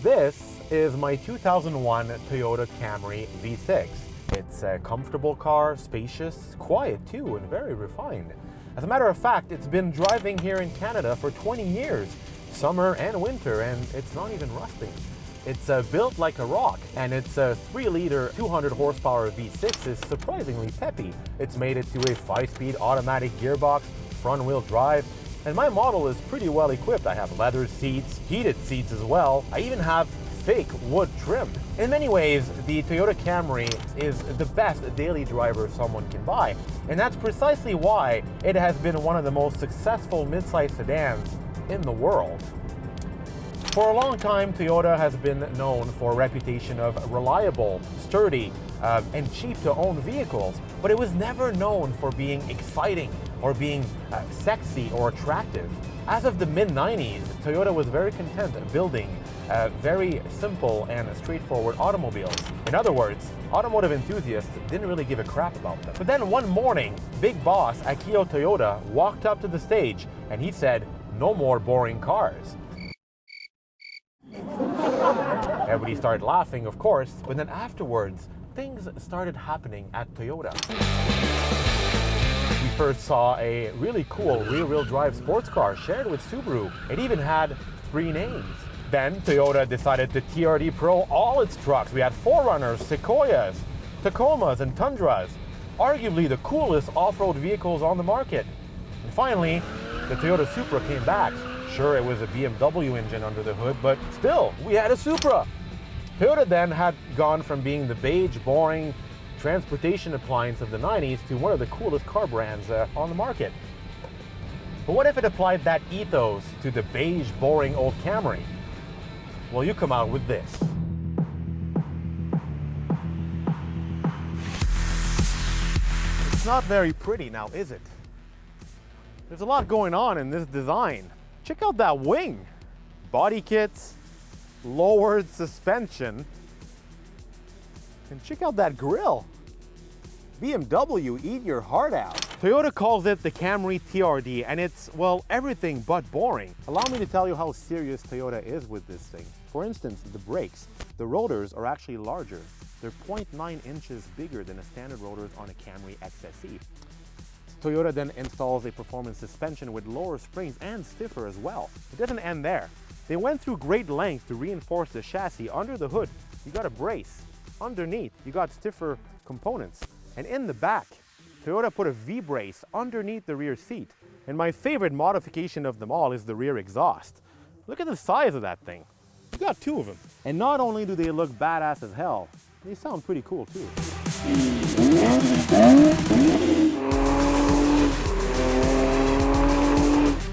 This is my 2001 Toyota Camry V6. It's a comfortable car, spacious, quiet too, and very refined. As a matter of fact, it's been driving here in Canada for 20 years, summer and winter, and it's not even rusting. It's built like a rock, and its 3-liter, 200 horsepower V6 is surprisingly peppy. It's made it to a 5-speed automatic gearbox, front-wheel drive, and my model is pretty well equipped. I have leather seats, heated seats as well. I even have fake wood trim. In many ways, the Toyota Camry is the best daily driver someone can buy, and that's precisely why it has been one of the most successful midsize sedans in the world. For a long time, Toyota has been known for a reputation of reliable, sturdy, and cheap to own vehicles, but it was never known for being exciting or being sexy or attractive. As of the mid-90s, Toyota was very content building very simple and straightforward automobiles. In other words, automotive enthusiasts didn't really give a crap about them. But then one morning, big boss Akio Toyoda walked up to the stage and he said, "No more boring cars." Everybody started laughing, of course, but then afterwards, things started happening at Toyota. We first saw a really cool rear-wheel drive sports car shared with Subaru. It even had 3 names. Then Toyota decided to TRD Pro all its trucks. We had 4Runners, Sequoias, Tacomas, and Tundras, arguably the coolest off-road vehicles on the market. And finally, the Toyota Supra came back. Sure, it was a BMW engine under the hood, but still, we had a Supra. Toyota then had gone from being the beige, boring transportation appliance of the 90s to one of the coolest car brands on the market. But what if it applied that ethos to the beige, boring old Camry? Well, you come out with this. It's not very pretty now, is it? There's a lot going on in this design. Check out that wing. Body kits, lowered suspension, and check out that grille. BMW, eat your heart out. Toyota calls it the Camry TRD, and it's, well, everything but boring. Allow me to tell you how serious Toyota is with this thing. For instance, the brakes. The rotors are actually larger. They're 0.9 inches bigger than the standard rotors on a Camry XSE. Toyota then installs a performance suspension with lower springs and stiffer as well. It doesn't end there. They went through great lengths to reinforce the chassis. Under the hood, you got a brace. Underneath, you got stiffer components. And in the back, Toyota put a V-brace underneath the rear seat. And my favorite modification of them all is the rear exhaust. Look at the size of that thing. You got 2 of them. And not only do they look badass as hell, they sound pretty cool too.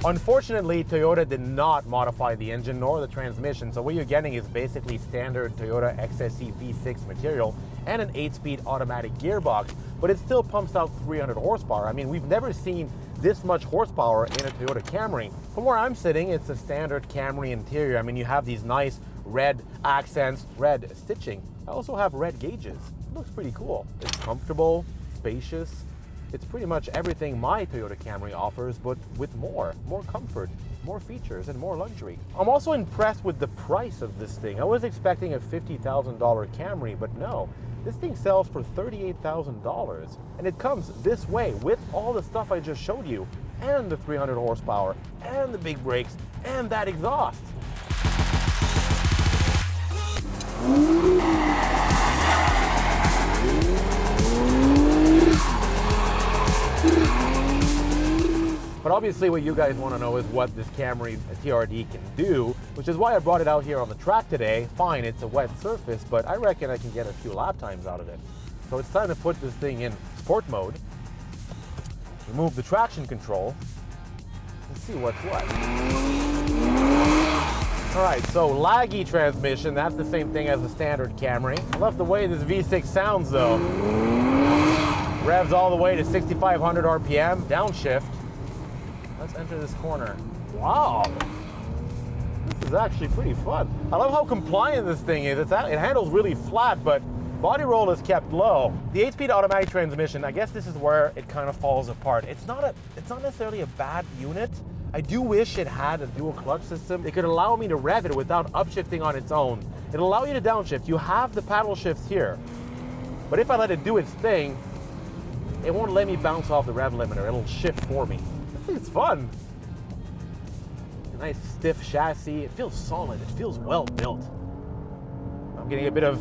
Unfortunately, Toyota did not modify the engine nor the transmission, so what you're getting is basically standard Toyota XSE V6 material and an 8-speed automatic gearbox, but it still pumps out 300 horsepower. I mean, we've never seen this much horsepower in a Toyota Camry. From where I'm sitting, it's a standard Camry interior. I mean, you have these nice red accents, red stitching. I also have red gauges. It looks pretty cool. It's comfortable, spacious. It's pretty much everything my Toyota Camry offers, but with more comfort, more features, and more luxury. I'm also impressed with the price of this thing. I was expecting a $50,000 Camry, but no. This thing sells for $38,000, and it comes this way with all the stuff I just showed you, and the 300 horsepower, and the big brakes, and that exhaust. But obviously what you guys want to know is what this Camry TRD can do, which is why I brought it out here on the track today. Fine, it's a wet surface, but I reckon I can get a few lap times out of it. So it's time to put this thing in sport mode, remove the traction control, and see what's what. All right, so laggy transmission, that's the same thing as the standard Camry. I love the way this V6 sounds though. Revs all the way to 6,500 RPM, downshift. Let's enter this corner. Wow, this is actually pretty fun. I love how compliant this thing is. It handles really flat, but body roll is kept low. The 8-speed automatic transmission, I guess this is where it kind of falls apart. It's not necessarily a bad unit, I do wish it had a dual clutch system. It could allow me to rev it without upshifting on its own. It'll allow you to downshift. You have the paddle shifts here. But if I let it do its thing, it won't let me bounce off the rev limiter. It'll shift for me. I think it's fun. A nice stiff chassis. It feels solid. It feels well built. I'm getting a bit of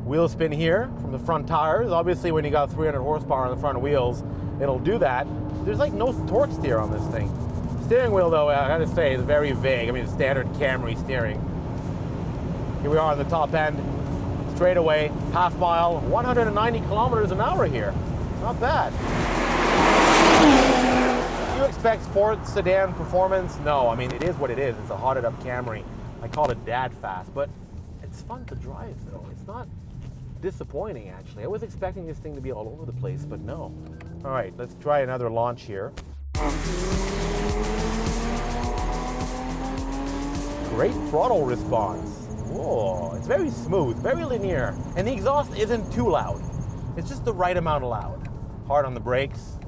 wheel spin here from the front tires. Obviously, when you got 300 horsepower on the front wheels, it'll do that. There's like no torque steer on this thing. Steering wheel, though, I gotta say, is very vague. I mean, standard Camry steering. Here we are on the top end. Straight away, half mile, 190 kilometers an hour here. Not bad. Do you expect sports sedan performance? No, I mean, it is what it is. It's a hotted up Camry. I call it dad fast, but it's fun to drive, though. It's not disappointing, actually. I was expecting this thing to be all over the place, but no. All right, let's try another launch here. Great throttle response. Whoa, it's very smooth, very linear. And the exhaust isn't too loud. It's just the right amount of loud. Hard on the brakes.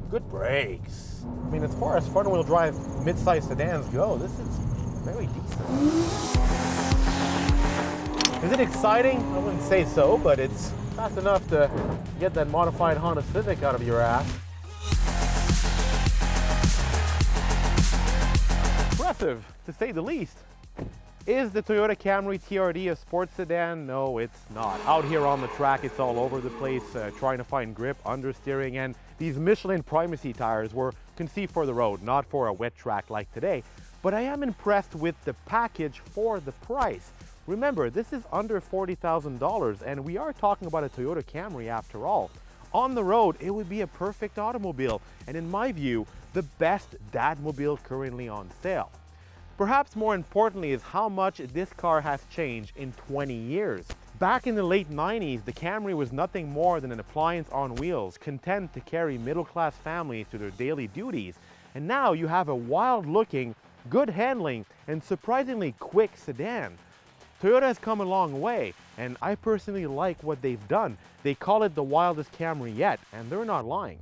Good brakes. I mean, as far as front-wheel drive mid-size sedans go, this is very decent. Is it exciting? I wouldn't say so, but it's fast enough to get that modified Honda Civic out of your ass. Impressive, to say the least. Is the Toyota Camry TRD a sports sedan? No, it's not. Out here on the track, it's all over the place, trying to find grip, understeering, and these Michelin Primacy tires were conceived for the road, not for a wet track like today. But I am impressed with the package for the price. Remember, this is under $40,000, and we are talking about a Toyota Camry after all. On the road, it would be a perfect automobile, and in my view, the best dadmobile currently on sale. Perhaps more importantly is how much this car has changed in 20 years. Back in the late 90s, the Camry was nothing more than an appliance on wheels, content to carry middle-class families to their daily duties. And now you have a wild-looking, good handling, and surprisingly quick sedan. Toyota has come a long way, and I personally like what they've done. They call it the wildest Camry yet, and they're not lying.